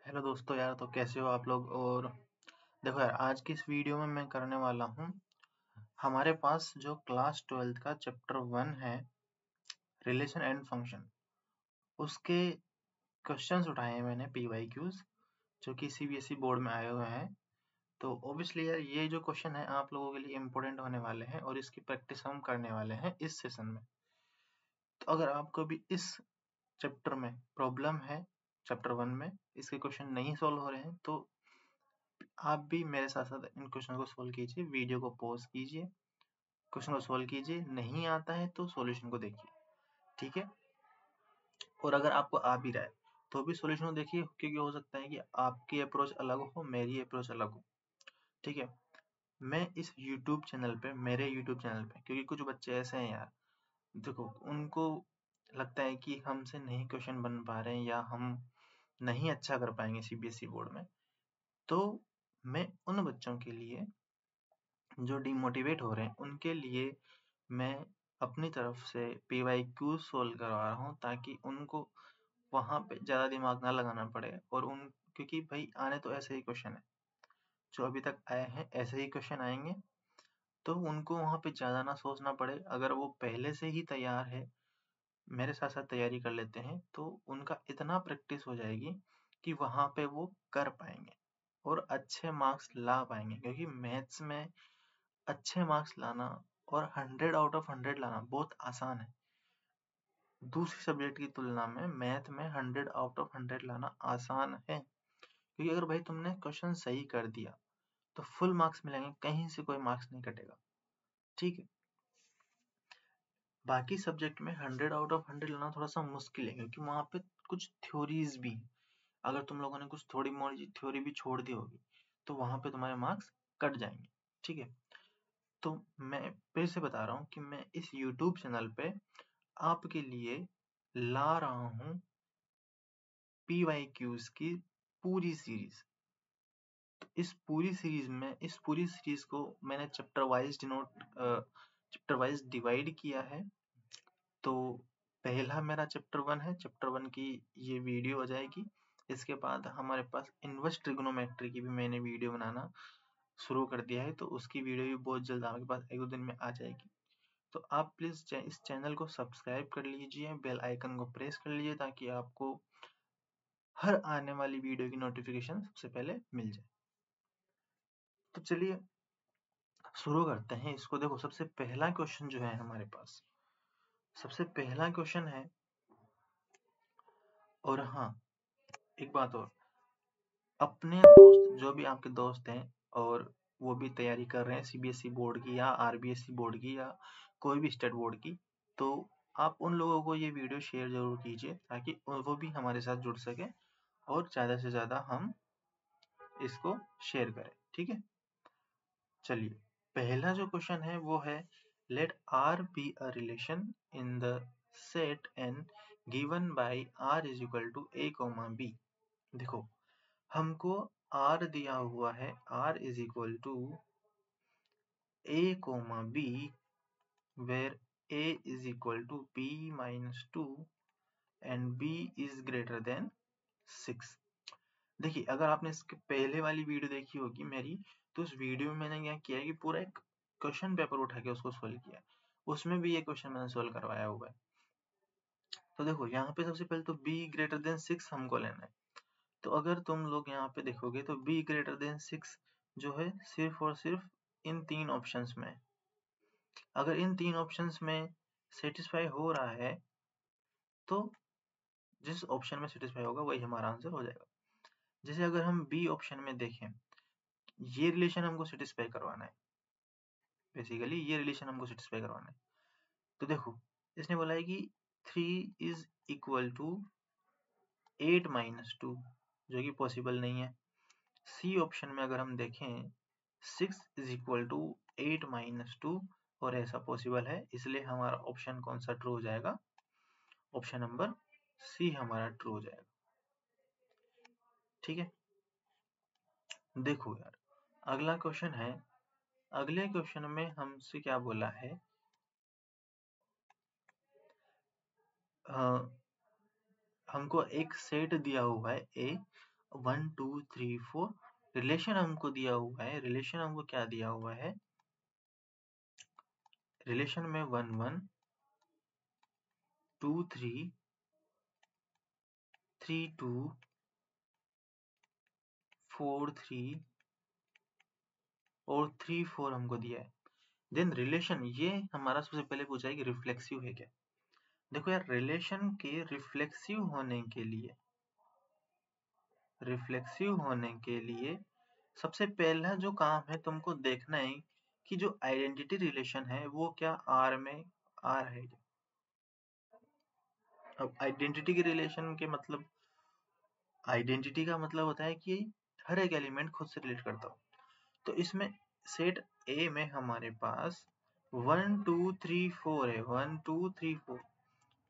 Hello दोस्तों यार, तो कैसे हो आप लोग। और देखो यार, आज की इस वीडियो में मैं करने वाला हूँ, हमारे पास जो क्लास 12th का चैप्टर 1 है, रिलेशन एंड फंक्शन, उसके क्वेश्चंस उठाए हैं मैंने, PYQs, जो कि CBSE बोर्ड में आए हुए हैं। तो ऑब्वियसली यार, ये जो क्वेश्चन है आप लोगों के लिए इम्पोर्टेंट होने वाले हैं और इसकी प्रैक्टिस हम करने वाले हैं इस सेशन में। तो अगर आपको भी इस चैप्टर में प्रॉब्लम है, चैप्टर 1 में इसके क्वेश्चन नहीं सॉल्व हो रहे हैं, तो आप भी मेरे साथ साथ इन क्वेश्चन को सोल्व कीजिए। वीडियो को पॉज कीजिए, क्वेश्चन को सोल्व कीजिए, नहीं आता है तो सॉल्यूशन को देखिए, ठीक है। और अगर आपको आ भी रहा है तो भी सॉल्यूशन को देखिए, क्योंकि हो सकता है कि आपकी अप्रोच अलग हो, मेरी अप्रोच अलग हो, ठीक है। मैं इस यूट्यूब चैनल पे, मेरे यूट्यूब चैनल पे, क्योंकि कुछ बच्चे ऐसे हैं यार, देखो उनको लगता है कि हमसे नहीं क्वेश्चन बन पा रहे हैं या हम नहीं अच्छा कर पाएंगे CBSE बोर्ड में। तो मैं उन बच्चों के लिए जो डिमोटिवेट हो रहे हैं, उनके लिए मैं अपनी तरफ से PYQ सोल्व करवा रहा हूँ, ताकि उनको वहाँ पे ज़्यादा दिमाग ना लगाना पड़े। और क्योंकि भाई आने तो ऐसे ही क्वेश्चन है, जो अभी तक आए हैं ऐसे ही क्वेश्चन आएंगे, तो उनको वहाँ पे ज़्यादा ना सोचना पड़े। अगर वो पहले से ही तैयार है, मेरे साथ साथ तैयारी कर लेते हैं, तो उनका इतना प्रैक्टिस हो जाएगी कि वहाँ पे वो कर पाएंगे और अच्छे मार्क्स ला पाएंगे। क्योंकि मैथ्स में अच्छे मार्क्स लाना और 100 आउट ऑफ 100 लाना बहुत आसान है। दूसरी सब्जेक्ट की तुलना में मैथ में 100 आउट ऑफ 100 लाना आसान है, क्योंकि अगर भाई तुमने क्वेश्चन सही कर दिया तो फुल मार्क्स मिलेंगे, कहीं से कोई मार्क्स नहीं कटेगा, ठीक है। बाकी सब्जेक्ट में 100 आउट ऑफ 100 लाना थोड़ा सा मुश्किल है, क्योंकि वहाँ पे कुछ थ्योरीज भी, अगर तुम लोगों ने कुछ थोड़ी मोड़ी थ्योरी भी छोड़ दी होगी तो वहाँ पे तुम्हारे मार्क्स कट जाएंगे, ठीक है। तो मैं फिर से बता रहा हूँ कि मैं इस YouTube चैनल पे आपके लिए ला रहा हूँ PYQs की पूरी सीरीज। इस पूरी सीरीज को मैंने चैप्टर वाइज डिवाइड किया है। तो पहला मेरा चैप्टर 1 है, चैप्टर 1 की ये वीडियो हो जाएगी। इसके बाद हमारे पास इनवर्स ट्रिग्नोमेट्री की भी मैंने वीडियो बनाना शुरू कर दिया है, तो उसकी वीडियो भी बहुत जल्द आपके पास 1-2 दिन में आ जाएगी। तो आप प्लीज़ इस चैनल को सब्सक्राइब कर लीजिए, बेल आइकन को प्रेस कर लीजिए, ताकि आपको हर आने वाली वीडियो की नोटिफिकेशन सबसे पहले मिल जाए। तो चलिए शुरू करते हैं इसको। देखो, सबसे पहला क्वेश्चन जो है हमारे पास, सबसे पहला क्वेश्चन है। और हाँ, एक बात और, अपने दोस्त, जो भी आपके दोस्त हैं और वो भी तैयारी कर रहे हैं CBSE बोर्ड की या RBSE बोर्ड की या कोई भी स्टेट बोर्ड की, तो आप उन लोगों को ये वीडियो शेयर जरूर कीजिए, ताकि वो भी हमारे साथ जुड़ सके और ज़्यादा से ज़्यादा हम इसको शेयर करें, ठीक है। चलिए, पहला जो क्वेश्चन है वो है, let R be a relation in the set N given by R is equal to A, B। देखो, हमको R दिया हुआ है, R is equal to A, B, where A is equal to B minus 2 and B is greater than 6। देखिए, अगर आपने इसके पहले वाली वीडियो देखी होगी मेरी, तो उस वीडियो में मैंने क्या किया है कि पूरा एक क्वेश्चन पेपर उठा के उसको सोल्व किया। उसमें भी ये क्वेश्चन मैंने सोल्व करवाया हुआ है। तो देखो, यहाँ पे सबसे पहले तो B ग्रेटर देन 6 हमको लेना है। तो अगर तुम लोग यहाँ पे देखोगे तो B ग्रेटर देन 6 जो है सिर्फ और सिर्फ इन 3 ऑप्शंस में। अगर इन 3 ऑप्शंस में सेटिस्फाई हो रहा है, तो जिस ऑप्शन में सेटिस्फाई होगा वही हमारा आंसर हो जाएगा। जैसे अगर हम B ऑप्शन में देखें, ये रिलेशन हमको सेटिस्फाई करवाना है, बेसिकली ये रिलेशन हमको सेटिस्फाई करवाना है। तो देखो, इसने बोला है कि 3 इज इक्वल टू 8 माइनस 2, जो कि पॉसिबल नहीं है। C ऑप्शन में अगर हम देखें, 6 इज इक्वल टू 8 माइनस 2, और ऐसा पॉसिबल है, इसलिए हमारा ऑप्शन कौन सा ट्रू हो जाएगा? ऑप्शन नंबर C हमारा ट्रू हो जाएगा, ठीक है। देखो यार, अगला क्वेश्चन है। अगले क्वेश्चन में हमसे क्या बोला है, हमको एक सेट दिया हुआ है A, 1 2 3 4 रिलेशन हमको दिया हुआ है, रिलेशन हमको क्या दिया हुआ है, रिलेशन में 1 1 2 3 3 2 4 3 और 3 4 हमको दिया है। देन रिलेशन, ये हमारा सबसे पहले पूछा है कि रिफ्लेक्सिव है क्या। देखो यार, रिलेशन के रिफ्लेक्सिव होने के लिए सबसे पहला जो काम है तुमको देखना है कि जो आइडेंटिटी रिलेशन है वो क्या आर में आर है। अब आइडेंटिटी के रिलेशन के मतलब, आइडेंटिटी का मतलब होता है कि हर एक एलिमेंट खुद से रिलेट करता हो। तो इसमें सेट ए में हमारे पास 1 2 3 4 है, 1 2 3 4,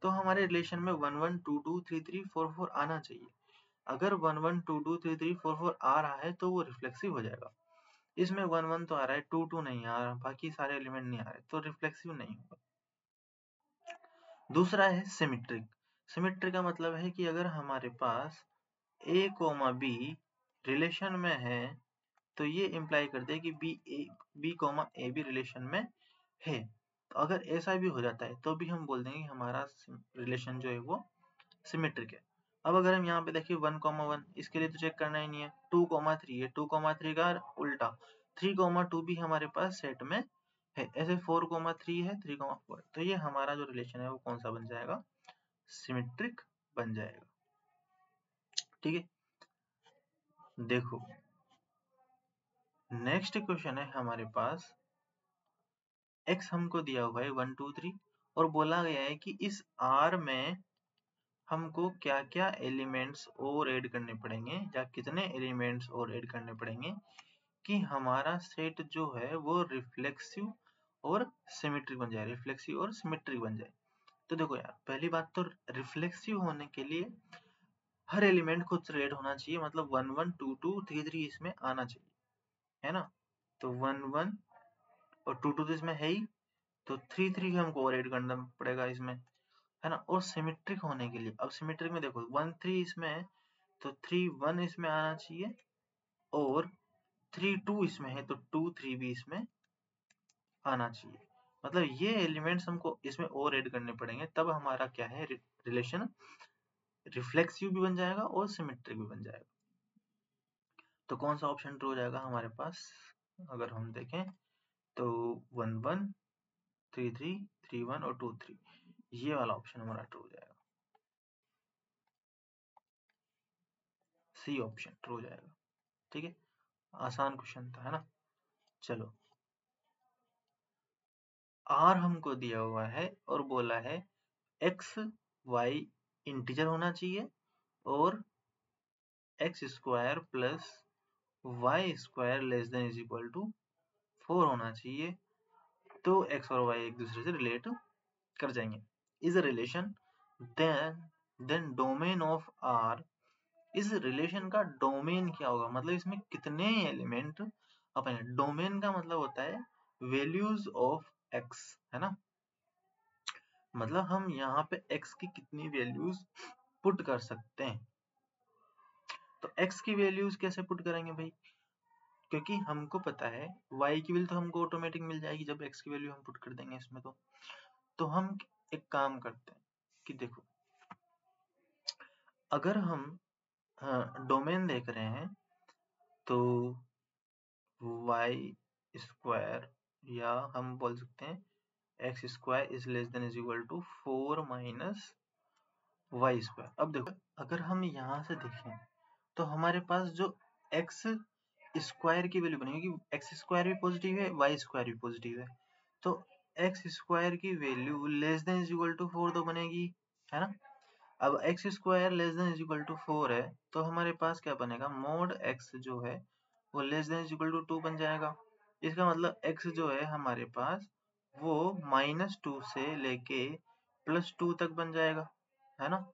तो हमारे रिलेशन में 1 1 2 2 3 3 4 4 आना चाहिए। अगर 1 1 2 2 3 3 4 4 आ रहा है तो वो रिफ्लेक्सिव हो जाएगा। इसमें 1 1 तो आ रहा है, 2 2 नहीं आ रहा, बाकी सारे एलिमेंट नहीं आ रहे, तो रिफ्लेक्सिव नहीं होगा। दूसरा है सिमेट्रिक। सिमेट्रिक का मतलब है कि अगर हमारे पास a कोमा b रिलेशन में है तो ये इम्प्लाई करते हैं कि b कोमा a भी रिलेशन में है। तो अगर ऐसा भी हो जाता है तो भी हम बोल देंगे हमारा रिलेशन जो है वो सिमेट्रिक है। अब अगर हम यहाँ पे देखिए 1 1, इसके लिए तो चेक करना ही नहीं है। 2 3 है, 2 3 का उल्टा 3 2 भी हमारे पास सेट में है। ऐसे 4 3 है, 3 4, तो ये हमारा जो रिलेशन है वो कौन सा बन जाएगा, सिमेट्रिक बन जाएगा। ठीक है, देखो नेक्स्ट क्वेश्चन है हमारे पास, x हमको दिया हुआ है 1 2 3 और बोला गया है कि इस R में हमको क्या क्या एलिमेंट्स और ऐड करने पड़ेंगे, या कितने एलिमेंट्स और ऐड करने पड़ेंगे कि हमारा सेट जो है वो रिफ्लेक्सिव और सिमेट्रिक बन जाए, रिफ्लेक्सिव और सिमेट्रिक बन जाए। तो देखो यार, पहली बात तो रिफ्लेक्सिव होने के लिए हर एलिमेंट खुद से रेड होना चाहिए, मतलब 1 1 2 2 3 3 इसमें आना चाहिए, है ना। तो 1 1 और 2 2 तो इसमें है ही, तो 3 3 हमको और ऐड करना पड़ेगा इसमें, है ना। और सिमेट्रिक होने के लिए, अब सिमेट्रिक में देखो 1 3 इसमें है तो 3 1 इसमें आना चाहिए, और 3 2 इसमें है तो 2 3 भी इसमें आना चाहिए। मतलब ये एलिमेंट्स हमको इसमें और ऐड करने पड़ेंगे, तब हमारा क्या है, रिलेशन रिफ्लेक्सिव भी बन जाएगा और सिमेट्रिक भी बन जाएगा। तो कौन सा ऑप्शन ट्रू हो जाएगा हमारे पास, अगर हम देखें तो 1 1 3 3 3 1 और 2 3, ये वाला ऑप्शन हमारा ट्रू हो जाएगा, सी ऑप्शन ट्रू हो जाएगा। ठीक है, आसान क्वेश्चन था, है ना। चलो, आर हमको दिया हुआ है और बोला है एक्स वाई इंटीजर होना चाहिए और x square plus y square less than is equal to 4 होना चाहिए, तो एक्स और वाई एक दूसरे से रिलेट कर जाएंगे। Is a relation then domain of R, इस रिलेशन का डोमेन क्या होगा, मतलब इसमें कितने एलिमेंट अपने, डोमेन का मतलब होता है वैल्यूज ऑफ एक्स, है ना। मतलब हम यहाँ पे x की कितनी वैल्यूज पुट कर सकते हैं। तो x की वैल्यूज कैसे पुट करेंगे भाई, क्योंकि हमको पता है y की वैल्यू तो हमको ऑटोमेटिक मिल जाएगी जब x की वैल्यू हम पुट कर देंगे इसमें। तो हम एक काम करते हैं कि देखो, अगर हम डोमेन देख रहे हैं तो y स्क्वायर, या हम बोल सकते हैं x square is less than is equal to 4 minus y square. अब देखो, अगर हम यहाँ से देखें तो हमारे पास जो एक्स स्क्वायर की वैल्यू बनेगी, एक्स स्क्वायर भी पॉजिटिव है, वाई स्क्वायर भी पॉजिटिव है, तो एक्स स्क्वायर की value less than is equal to 4 तो बनेगी, है ना। अब x square less than is equal to 4 है तो हमारे पास क्या बनेगा, मोड एक्स जो है वो less than is equal to 2 बन जाएगा। इसका मतलब एक्स जो है हमारे पास वो -2 से लेके +2 तक बन जाएगा, है ना।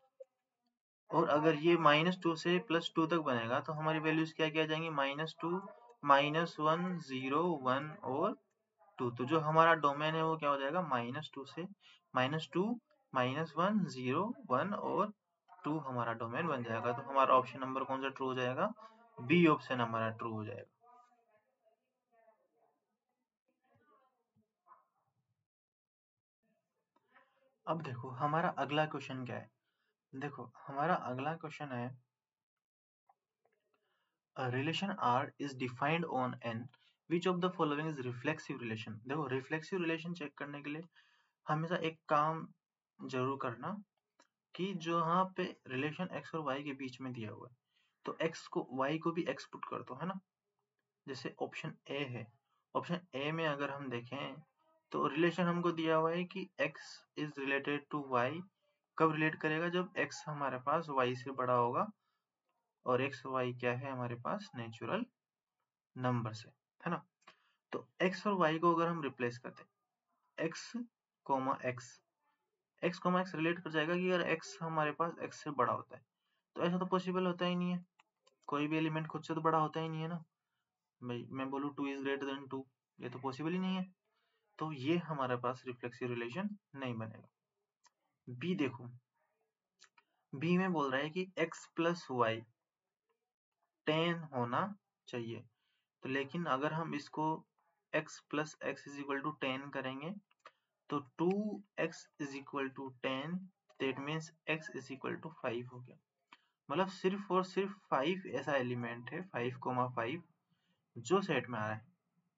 और अगर ये -2 से +2 तक बनेगा तो हमारी वैल्यूज क्या क्या जाएंगी, -2 -1 0 1 और 2। तो जो हमारा डोमेन है वो क्या हो जाएगा, -2 से -2 -1 0 1 और 2 हमारा डोमेन बन जाएगा। तो हमारा ऑप्शन नंबर कौन सा ट्रू हो जाएगा? बी ऑप्शन हमारा ट्रू हो जाएगा। अब देखो हमारा अगला क्वेश्चन क्या है। देखो हमारा अगला क्वेश्चन है relation R is defined on N which of the following is reflexive relation. देखो रिफ्लेक्सिव रिलेशन चेक करने के लिए हमेशा एक काम जरूर करना कि जो यहाँ पे रिलेशन x और y के बीच में दिया हुआ है तो x को y को भी x पुट कर दो, है ना। जैसे ऑप्शन ए है, ऑप्शन ए में अगर हम देखें तो रिलेशन हमको दिया हुआ है कि x is related to y। कब रिलेट करेगा? जब x हमारे पास y से बड़ा होगा और x y क्या है हमारे पास? नेचुरल नंबर से, है ना। तो x और y को अगर हम रिप्लेस करते हैं x कोमा x रिलेट कर जाएगा कि अगर x हमारे पास x से बड़ा होता है। तो ऐसा तो पॉसिबल होता ही नहीं है, कोई भी एलिमेंट खुद से तो बड़ा होता ही नहीं है ना भाई। मैं बोलूँ 2 इज ग्रेटर देन 2, ये तो पॉसिबल ही नहीं है। तो ये हमारे पास रिफ्लेक्सिव रिलेशन नहीं बनेगा। बी देखो, बी में बोल रहा है कि x प्लस वाई 10 होना चाहिए। तो लेकिन अगर हम इसको x plus x is equal to 10 करेंगे तो 2x is equal to 10, that means x is equal to 5 हो गया। मतलब सिर्फ और सिर्फ 5 ऐसा एलिमेंट है 5,5 जो सेट में आ रहा है।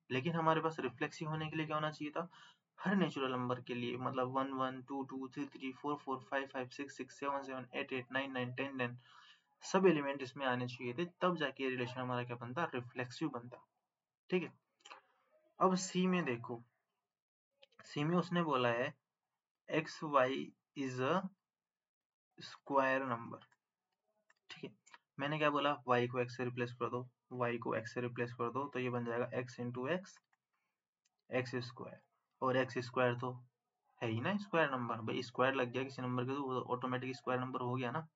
लेकिन हमारे पास रिफ्लेक्सिव होने के लिए क्या होना चाहिए था? हर नेचुरल नंबर के लिए, मतलब 1 1 2 2 3 3 4 4 5 5 6 6 7 7 8 8 9 9 10 10 सब एलिमेंट इसमें आने चाहिए थे, तब जाके रिलेशन हमारा क्या बनता? रिफ्लेक्सिव बनता। ठीक है। अब सी में देखो, सी में उसने बोला है x y is a square number. ठीक है, मैंने क्या बोला? y को x से रिप्लेस कर दो, y को x से रिप्लेस कर दो तो ये बन जाएगा x into x x square. और एक्स स्क्वायर तो है ही ना स्क्वायर नंबर, भाई स्क्वायर लग गया किसी नंबर के तो ऑटोमेटिक स्क्वायर नंबर हो गया ना।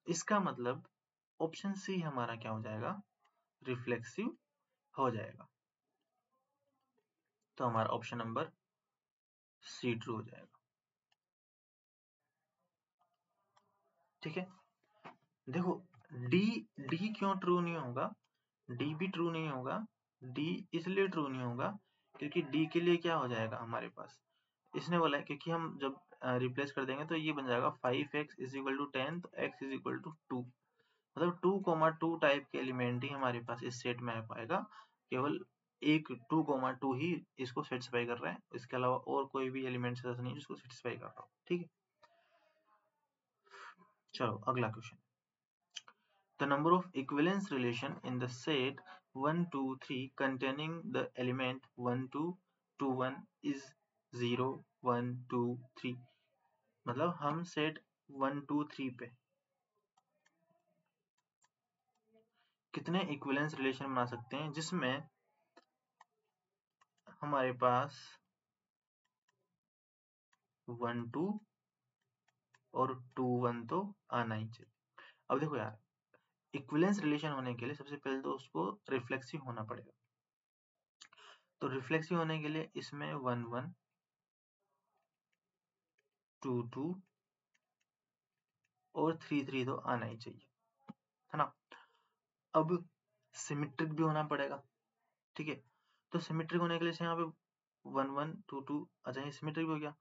इसका मतलब ऑप्शन सी हमारा क्या हो जाएगा? रिफ्लेक्सिव हो जाएगा। तो हमारा ऑप्शन नंबर सी ट्रू हो जाएगा। ठीक है, देखो डी, डी क्यों ट्रू नहीं होगा? डी भी ट्रू नहीं होगा। डी इसलिए ट्रू नहीं होगा क्योंकि डी के लिए क्या हो जाएगा हमारे पास? इसने बोला है क्योंकि हम जब रिप्लेस कर देंगे तो ये बन जाएगा 5x इज इक्वल टू 10, तो x इज इक्वल टू 2। मतलब 2,2 टाइप के एलिमेंट ही हमारे पास इस सेट में आ पाएगा। केवल एक 2,2 ही इसको सेटिस्फाई कर रहा है, इसके अलावा और कोई भी एलिमेंट ऐसा नहीं जिसको सेटिस्फाई कर रहा हो। ठीक है, चलो अगला question. The number of equivalence relation in the set 1 2 3 containing the element 1 2 2 1 is 0 1 2 3। मतलब हम सेट 1 2 3 पे कितने इक्विवेलेंस रिलेशन बना सकते हैं जिसमें हमारे पास 1 2 और 2 1 तो आना ही चाहिए। अब देखो यार, इक्विवेलेंस रिलेशन होने के लिए सबसे पहले तो उसको रिफ्लेक्सिव होना पड़ेगा। तो रिफ्लेक्सिव होने के लिए इसमें 1 1 2 2 और 3 3 तो आना ही चाहिए, है ना। अब सिमेट्रिक भी होना पड़ेगा। ठीक है, तो सिमेट्रिक होने के लिए यहाँ पे 1 1 2 2, अच्छा ये सिमेट्रिक हो गया।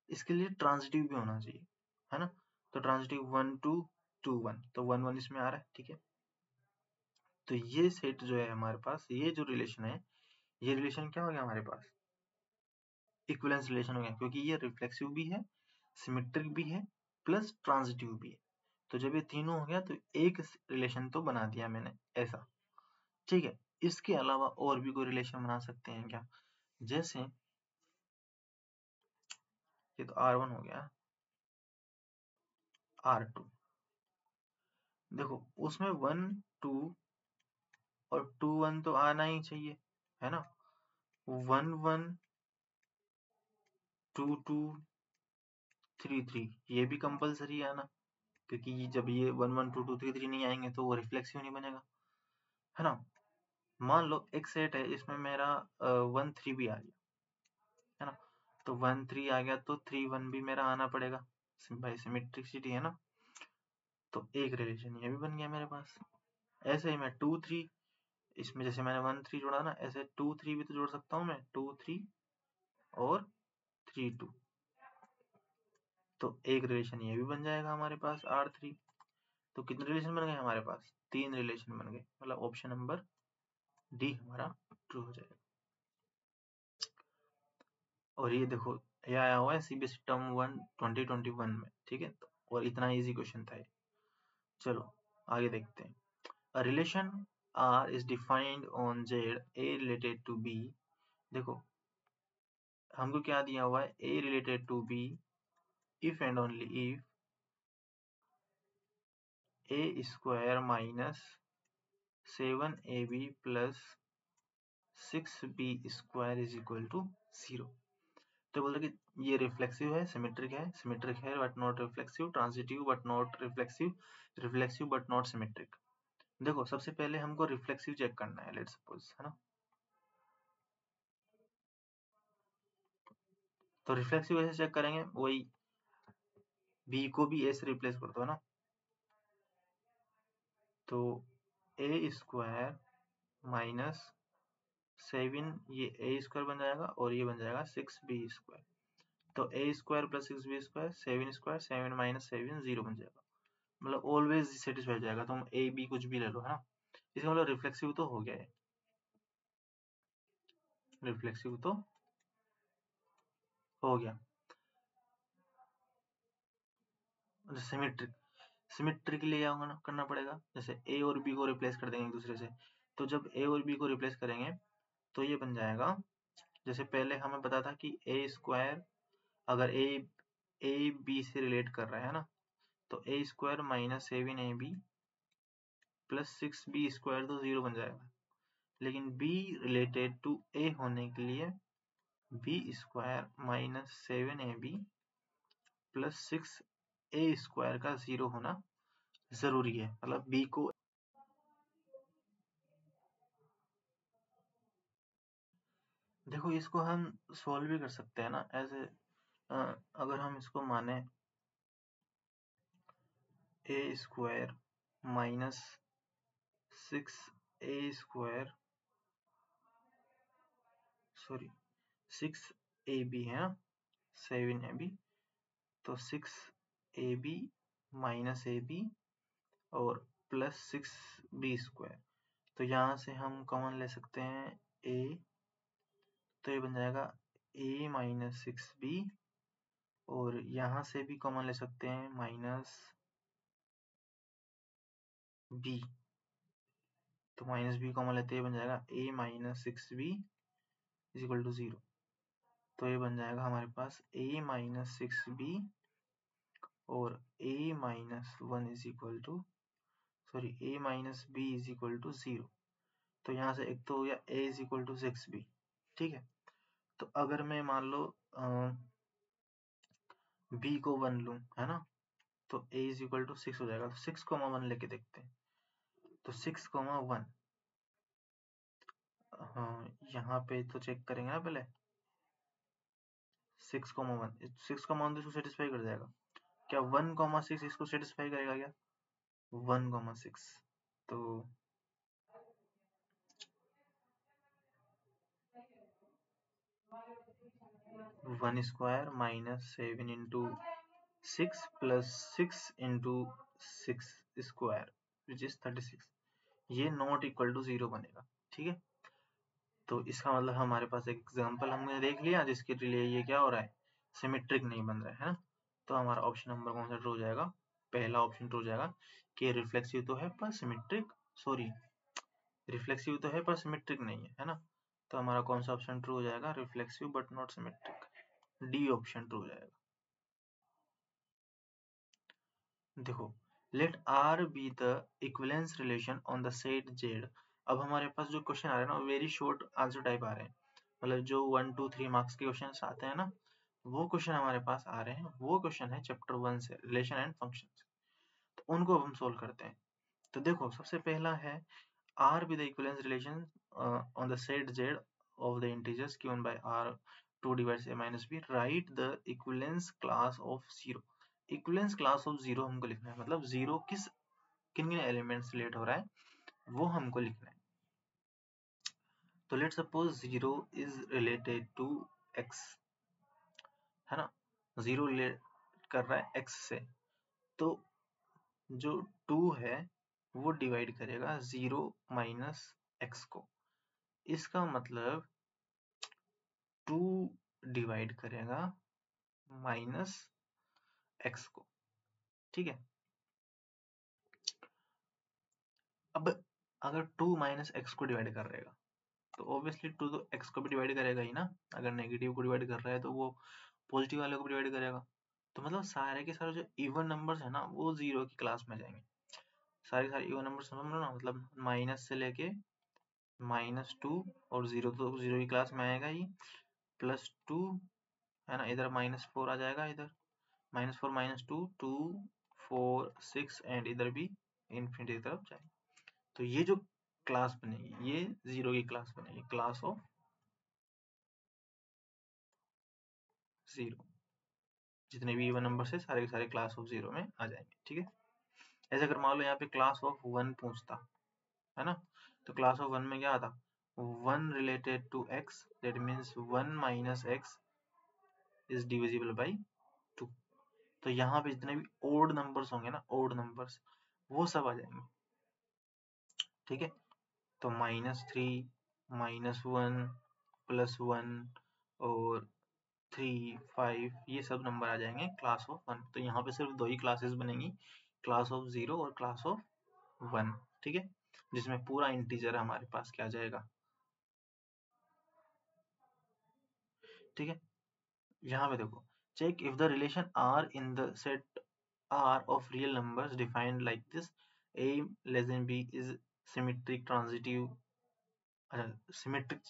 इसके लिए ट्रांजिटिव भी होना चाहिए, है ना। तो ट्रांजिटिव 1 2 2 1, तो 1 1 इसमें आ रहा है। ठीक है, तो ये सेट जो है हमारे पास, ये जो रिलेशन है, ये रिलेशन क्या हो गया हमारे पास? इक्विवेलेंस रिलेशन हो गया, क्योंकि ये रिफ्लेक्सिव भी है, सिमेट्रिक भी है, प्लस ट्रांजिटिव भी है। तो जब ये तीनों हो गया तो एक रिलेशन तो बना दिया मैंने ऐसा। ठीक है, इसके अलावा और भी कोई रिलेशन बना सकते हैं क्या? जैसे ये तो R1 हो गया, R2 देखो उसमें 1 2 और 2 1 तो आना ही चाहिए, है ना। 1 1 2 2 3 3 ये भी कंपलसरी आना, क्योंकि जब ये 1 1 2 2 3 3 नहीं आएंगे तो वो रिफ्लेक्सिव नहीं बनेगा, है ना। मान लो एक सेट है, इसमें मेरा 1 3 भी आ गया, है ना। तो 1 3 आ गया तो 3 1 भी मेरा आना पड़ेगा, भाई सिमेट्रिसिटी है ना। तो एक रिलेशन ये भी बन गया मेरे पास। ऐसे ही मैं 2 3 इसमें जैसे मैंने 1 3 जोड़ा ना, ऐसे 2 3 भी तो जोड़ सकता हूँ मैं, 2 3 और 3 2। तो एक रिलेशन ये भी बन जाएगा हमारे पास R3। तो कितने रिलेशन बन गए हमारे पास? 3 रिलेशन बन गए, मतलब ऑप्शन नंबर डी हमारा ट्रू हो जाएगा। और ये देखो, ये आया हुआ है सीबीएसई टर्म 1 2021 में, ठीक है। और इतना इजी क्वेश्चन था ये। चलो आगे देखते हैं। A relation R is defined on Z A related to B। देखो हमको क्या दिया हुआ है, A related to B if and only if A square minus 7AB plus 6B square is equal to 0। तो बोल रहे कि ये रिफ्लेक्सिव है, सिमेट्रिक है but not reflexive, transitive but not reflexive, reflexive but not symmetric. देखो सबसे पहले हमको रिफ्लेक्सिव चेक करना है, लेट्स सपोज, है ना। तो रिफ्लेक्सिव ऐसे चेक करेंगे, वही बी को भी ए से रिप्लेस कर दो, है ना। तो ए स्क्वायर माइनस 7, ये ए स्क्वायर बन जाएगा और ये बन जाएगा 6b स्क्वायर। तो A square plus 6b square 7 square, 7 minus 7 0 बन जाएगा, मतलब ऑलवेज सेटिस्फाई हो जाएगा। तुम ए बी कुछ भी ले लो, है ना। इसका मतलब रिफ्लेक्सिव तो हो गया है, रिफ्लेक्सिव तो हो गया। सिमेट्रिक, सिमेट्रिक के लिए करना पड़ेगा, जैसे ए और बी को रिप्लेस कर देंगे एक दूसरे से। तो जब ए और बी को रिप्लेस करेंगे तो ये बन जाएगा, जैसे पहले हमें पता था कि ए स्क्वायर अगर ए बी से रिलेट कर रहा है ना, तो ए स्क्वायर माइनस 7ab प्लस 6b स्क्वायर तो 0 बन जाएगा। लेकिन b रिलेटेड टू a होने के लिए b square minus 7ab plus 6a square का 0 होना जरूरी है, मतलब b को। देखो इसको हम सॉल्व भी कर सकते हैं ना ऐसे, अगर हम इसको माने a square minus 6a square, sorry 6ab है ना, 7ab, तो 6ab माइनस ab और प्लस 6b स्क्वायर। तो यहाँ से हम कॉमन ले सकते हैं a, तो ये बन जाएगा a माइनस 6b, और यहाँ से भी कॉमन ले सकते हैं माइनस b, तो माइनस b कॉमन लेते हैं बन जाएगा a minus 6b is equal to 0। तो ये बन जाएगा हमारे पास a माइनस 6b और a minus 1 is equal to, sorry a minus b is equal to 0। तो यहाँ से एक तो हो गया a is equal to 6b, ठीक है। तो अगर मैं मान लो b को 1 लूँ, है ना, तो a इज इक्वल टू 6 हो जाएगा। तो 6 कोमा 1 लेके देखते हैं। तो 6 कोमा 1, हाँ यहाँ पे तो चेक करेंगे ना पहले। 6 कोमा 1, 6 कोमा 1 तो इसको सेटिस्फाई कर जाएगा क्या? 1 कोमा 6 इसको सेटिस्फाई करेगा क्या? 1 कोमा 6, तो 1 square minus 7 into 6 plus 6 into 6 square which is 36, ये नॉट इक्वल टू 0 बनेगा, ठीक है। तो इसका मतलब हमारे पास एक एग्जांपल हमने देख लिया जिसके लिए ये क्या हो रहा है, सिमेट्रिक नहीं बन रहा है ना। तो हमारा ऑप्शन नंबर कौन सा ट्रू हो जाएगा? पहला ऑप्शन ट्रू हो जाएगा कि रिफ्लेक्सिव तो है पर सिमेट्रिक, सॉरी रिफ्लेक्सिव तो है पर सिमेट्रिक नहीं है ना। तो हमारा कौन सा ऑप्शन ट्रू हो जाएगा? Reflexive but not symmetric, D option true हो जाएगा। देखो let R be the equivalence relation on the set Z। अब हमारे पास जो क्वेश्चन आ रहे हैं ना, वेरी शॉर्ट आंसर टाइप आ रहे हैं, मतलब जो 1 2 3 मार्क्स के क्वेश्चन आते हैं ना, वो क्वेश्चन हमारे पास आ रहे हैं। वो क्वेश्चन है चैप्टर 1 से, रिलेशन एंड फंक्शन से। तो उनको हम सोल्व करते हैं। तो देखो सबसे पहला है R with the equivalence relation on the set Z of the integers given by R 2 divided a minus b, write the equivalence class of 0 equivalence class of zero हमको लिखना है, मतलब जीरो किन किन एलिमेंट से रिलेट हो रहा है वो हमको लिखना है। तो let suppose zero is related to x, है ना, जीरो रिलेट कर रहा है एक्स से, तो जो 2 है वो डिवाइड करेगा 0 माइनस एक्स को। इसका मतलब 2 डिवाइड करेगा माइनस एक्स को, ठीक है। अब अगर 2 माइनस एक्स को डिवाइड कर रहेगा तो ऑब्वियसली 2 तो एक्स को भी डिवाइड करेगा ही ना। अगर नेगेटिव को डिवाइड कर रहा है तो वो पॉजिटिव वाले को भी डिवाइड करेगा। तो मतलब सारे के सारे जो इवन नंबर्स है ना वो जीरो की क्लास में जाएंगे। सारे के सारे इवन नंबर्स समझ लो ना, मतलब माइनस से लेके -2 और जीरो तो जीरो की क्लास में आएगा ही, +2 है ना, इधर -4 आ जाएगा, इधर -4 -2 2 4 6 एंड इधर भी इन्फिनिटी की तरफ जाएगा। तो ये जो क्लास बनेगी ये जीरो की क्लास बनेगी, क्लास ऑफ जीरो। जितने भी इवन नंबर है सारे के सारे क्लास ऑफ जीरो में आ जाएंगे, ठीक है। ऐसे अगर मान लो यहाँ पे क्लास ऑफ 1 पूछता है ना, तो क्लास ऑफ 1 में क्या आता, 1 related to x, that means 1 minus x is divisible by 2। तो यहाँ पे जितने भी ओड नंबर्स होंगे ना, ओड नंबर्स वो सब आ जाएंगे, ठीक है। तो -3 -1 +1 और 3 5 ये सब नंबर आ जाएंगे क्लास ऑफ 1। तो यहाँ पे सिर्फ दो ही क्लासेस बनेंगी, क्लास ऑफ 0 और क्लास ऑफ 1, ठीक है, जिसमें पूरा इंटीजर हमारे पास क्या आ जाएगा, ठीक है। यहाँ पे देखो, check if the relation R in the set R of real numbers defined like this, a less than b is symmetric transitive. अच्छा, सिमेट्रिक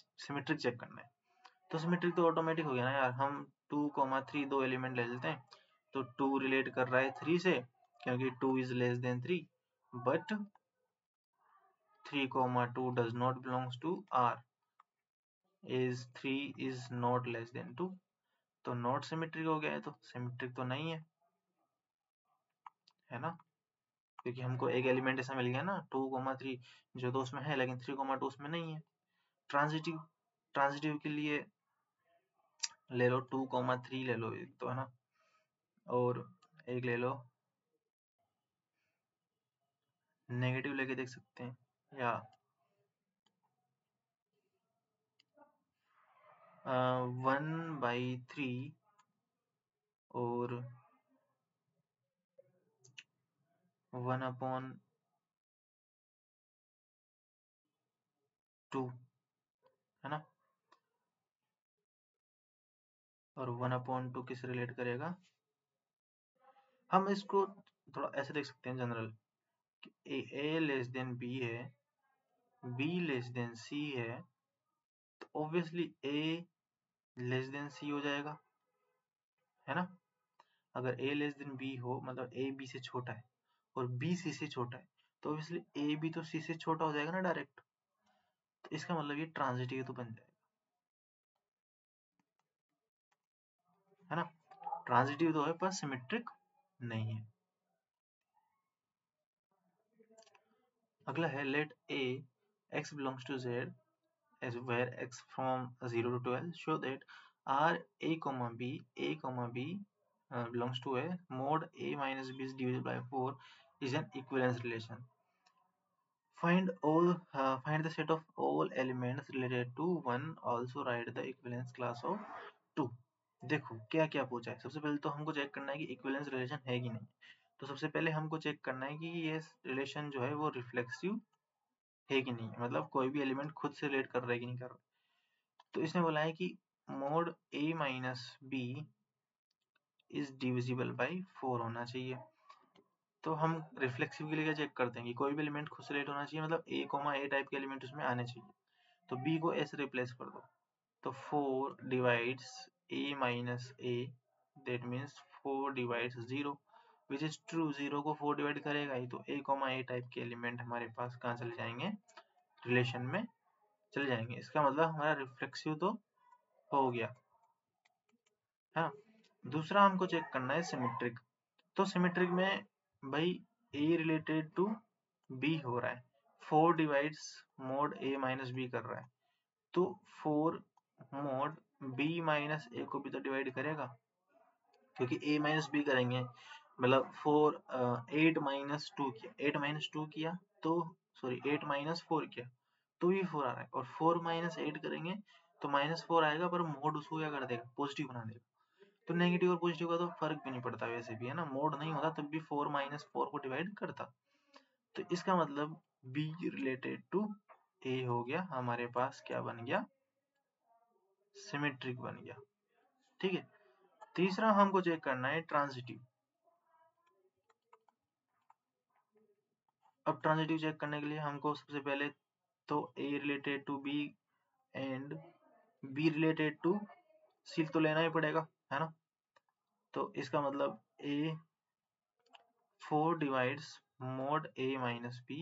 चेक करना है, तो सिमेट्रिक तो ऑटोमेटिक हो गया ना यार, हम 2, 3 दो एलिमेंट ले लेते हैं, तो 2 रिलेट कर रहा है 3 से क्योंकि 2 is less than 3, but 3, 2 does not belongs to R, is 3 is not less than 2, तो नॉट सिमेट्रिक हो गया है, तो सिमेट्रिक तो नहीं है ना, क्योंकि हमको एक एलिमेंट ऐसा मिल गया ना 2, 3 जो तो उसमें है लेकिन 3, 2 उसमें नहीं है। ट्रांजिटिव ट्रांजिटिव के लिए ले लो 2, 3 ले लो एक तो, है ना, और एक ले लो नेगेटिव लेके देख सकते हैं, या 1/3 और 1/2, है ना, और 1/2 किस रिलेट करेगा, हम इसको थोड़ा ऐसे देख सकते हैं जनरल, ए लेस देन बी है, बी लेस देन सी है, तो ऑब्वियसली ए लेस देन सी हो जाएगा, है ना। अगर ए लेस देन बी हो मतलब ए बी से छोटा है और बी सी से छोटा है, तो ऑब्वियसली ए बी तो सी से छोटा हो जाएगा ना डायरेक्ट, तो इसका मतलब ये ट्रांजिटिव तो बन जाएगा, है ना। ट्रांजिटिव तो है पर सिमेट्रिक नहीं है। अगला है let A x belongs to z as where x from 0 to 12 show that r a b belongs to a mod a minus b is divisible by 4 is an equivalence relation. Find the set of all elements related to 1, also write the equivalence class of 2। देखो क्या क्या पूछा है, सबसे पहले तो हमको check करना है कि इक्विवेलेंस रिलेशन है कि नहीं। तो सबसे पहले हमको चेक करना है कि ये रिलेशन जो है वो रिफ्लेक्सिव है कि नहीं, मतलब कोई भी एलिमेंट खुद से रिलेट कर रहा है कि नहीं कर रहा। तो इसने बोला है कि mod a minus b is divisible by 4 होना चाहिए। तो हम रिफ्लेक्सिव के लिए क्या चेक करते हैं कि कोई भी एलिमेंट खुद से रिलेट होना चाहिए, मतलब a, टाइप के एलिमेंट उसमें आने चाहिए। तो b को a से रिप्लेस कर दो, तो 4 divides a minus a, that means 4 divides 0 which is true, 0 को 4 डिवाइड करेगा ही, तो a, टाइप के एलिमेंट हमारे पास कहाँ चले जाएंगे, रिलेशन में चले जाएंगे। इसका मतलब हमारा रिफ्लेक्सिव तो हो गया, हाँ। दूसरा हमको चेक करना है सिमेट्रिक। तो सिमेट्रिक में भाई A रिलेटेड टू B हो रहा है, 4 divides mod A minus B कर रहा है, तो 4 मोड B माइनस A को भी तो डिवाइड करेगा, क्योंकि A माइनस बी करेंगे मतलब 4 8 माइनस 2 किया, 8 माइनस 2 किया तो सॉरी 8 माइनस 4 किया तो ये 4 आ रहा है, और 4 माइनस 8 करेंगे तो -4 आएगा, पर मोड उसको क्या कर देगा, पॉजिटिव बना देगा। तो नेगेटिव और पॉजिटिव का तो फर्क भी नहीं पड़ता वैसे भी, है ना, मोड नहीं होता तब भी 4 माइनस 4 को डिवाइड करता। तो इसका मतलब B रिलेटेड टू A हो गया, हमारे पास क्या बन गया, सिमेट्रिक बन गया। ठीक है, तीसरा हमको चेक करना है ट्रांजिटिव। अब ट्रांजिटिव चेक करने के लिए हमको सबसे पहले तो A related to B and B related to C तो लेना ही पड़ेगा, है ना। तो इसका मतलब A 4 divides mod A minus B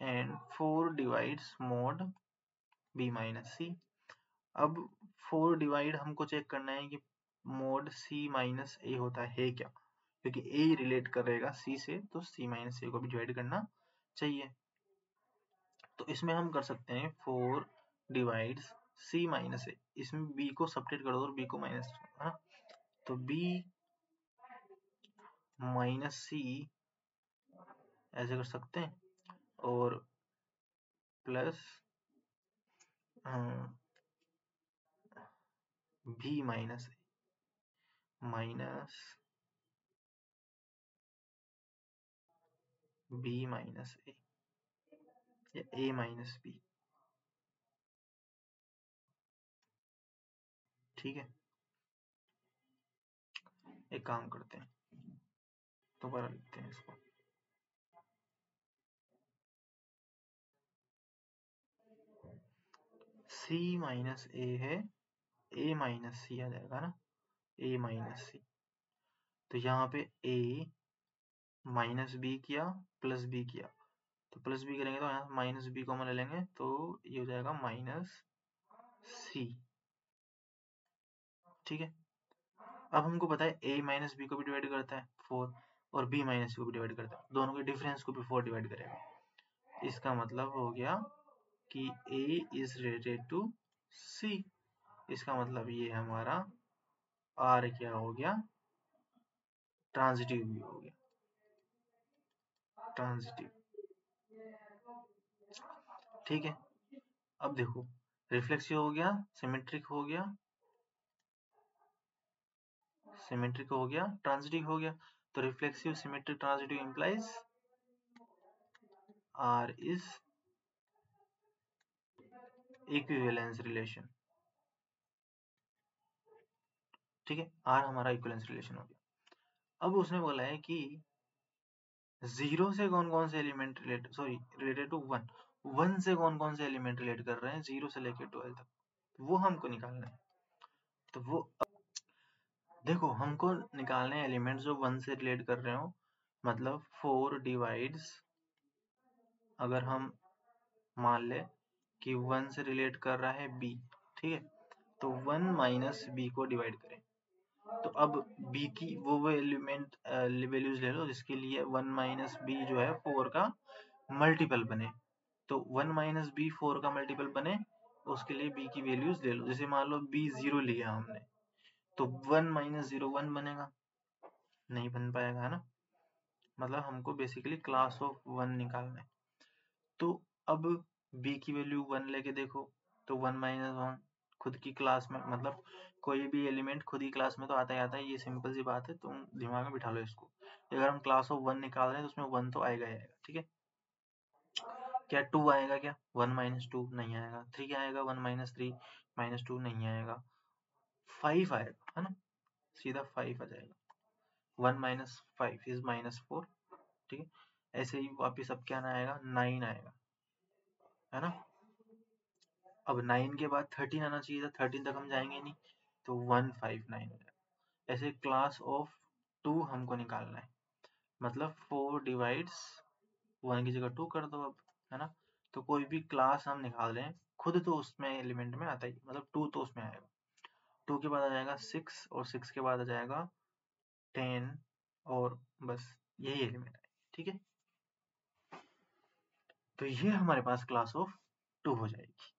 and 4 divides mode B minus C। अब 4 डिवाइड हमको चेक करना है कि मोड C माइनस A होता है क्या, क्योंकि A रिलेट करेगा C से, तो C माइनस A को भी डिवाइड करना चाहिए। तो इसमें हम कर सकते हैं 4 डिवाइड्स C माइनस A, इसमें B को सब्ट्रैक्ट कर दो और B को माइनस, है ना, तो B माइनस C ऐसे कर सकते हैं, और plus B minus A minus B minus A या A माइनस B। ठीक है, एक काम करते हैं, दोबारा लिखते हैं इसको। C माइनस A है, A माइनस C आ जाएगा ना, A माइनस C। तो यहाँ पे A माइनस B किया प्लस B किया, तो प्लस B करेंगे तो यहाँ माइनस B कॉमन ले लेंगे, तो ये हो जाएगा माइनस C। ठीक है, अब हमको पता है A माइनस B को भी डिवाइड करता है 4, और B माइनस C को भी डिवाइड करता है, दोनों के डिफरेंस को भी 4 डिवाइड करेगा। इसका मतलब हो गया कि A is related to C। इसका मतलब ये हमारा R क्या हो गया, ट्रांजिटिव भी हो गया, ट्रांजिटिव। ठीक है, अब देखो रिफ्लेक्सिव हो गया, सिमेट्रिक हो गया, सिमेट्रिक हो गया, ट्रांजिटिव हो गया। तो reflexive symmetric transitive implies R is equivalence relation. ठीक है, R हमारा इक्विवेलेंस रिलेशन हो गया। अब उसने बोला है कि 0 से कौन कौन से एलिमेंट रिलेटेड टू 1, 1 से कौन कौन से एलिमेंट रिलेट कर रहे हैं 0 से लेकर 12 तक, वो हमको निकालना है। तो वो देखो हमको निकालने हैं एलिमेंट जो 1 से रिलेट कर रहे हो, मतलब 4 डिवाइड्स, अगर हम मान ले कि 1 से रिलेट कर रहा है B, ठीक है, तो 1 माइनस B को डिवाइड करें, तो अब B की वो एलिमेंट वैल्यूज ले लो जिसके लिए 1 माइनस B जो है 4 का मल्टीपल बने। तो 1 माइनस B 4 का मल्टीपल बने, उसके लिए B की वैल्यूज ले लो। जैसे मान लो B 0 लिया हमने, तो 1 माइनस 0 1 बनेगा, नहीं बन पाएगा, है ना, मतलब हमको बेसिकली क्लास ऑफ 1 निकालना है। तो अब B की वैल्यू 1 लेके देखो, तो 1 माइनस 1 खुद की क्लास में, मतलब कोई भी एलिमेंट खुद की क्लास में तो आता ही आता है, ये सिंपल सी बात है, तुम दिमाग में बिठा लो इसको। अगर हम क्लास ऑफ 1 निकाल रहे हैं तो उसमें 1 तो आएगा ही आएगा। ठीक है, क्या 2 आएगा क्या, 1 माइनस 2 नहीं आएगा, 3 आएगा, 1 माइनस 3 माइनस 2 नहीं आएगा, 5 आएगा, है ना, सीधा 5 आ जाएगा, 1 माइनस 5 इज माइनस 4। ठीक है, ऐसे ही वापिस अब क्या आएगा, 9 आएगा, है ना। अब 9 के बाद 13 आना चाहिए था, 13 तक हम जाएंगे नहीं, तो 159 हो जाएगा। ऐसे क्लास ऑफ 2 हमको निकालना है, मतलब 4 डिवाइड्स 1 की जगह 2 कर दो अब, है ना। तो कोई भी क्लास हम निकाल रहे हैं, खुद तो उसमें एलिमेंट में आता ही, मतलब 2 तो उसमें आएगा, 2 के बाद आ जाएगा 6, और 6 के बाद आ जाएगा 10, और बस यही एलिमेंट है, ठीक है। तो ये हमारे पास क्लास ऑफ 2 हो जाएगी।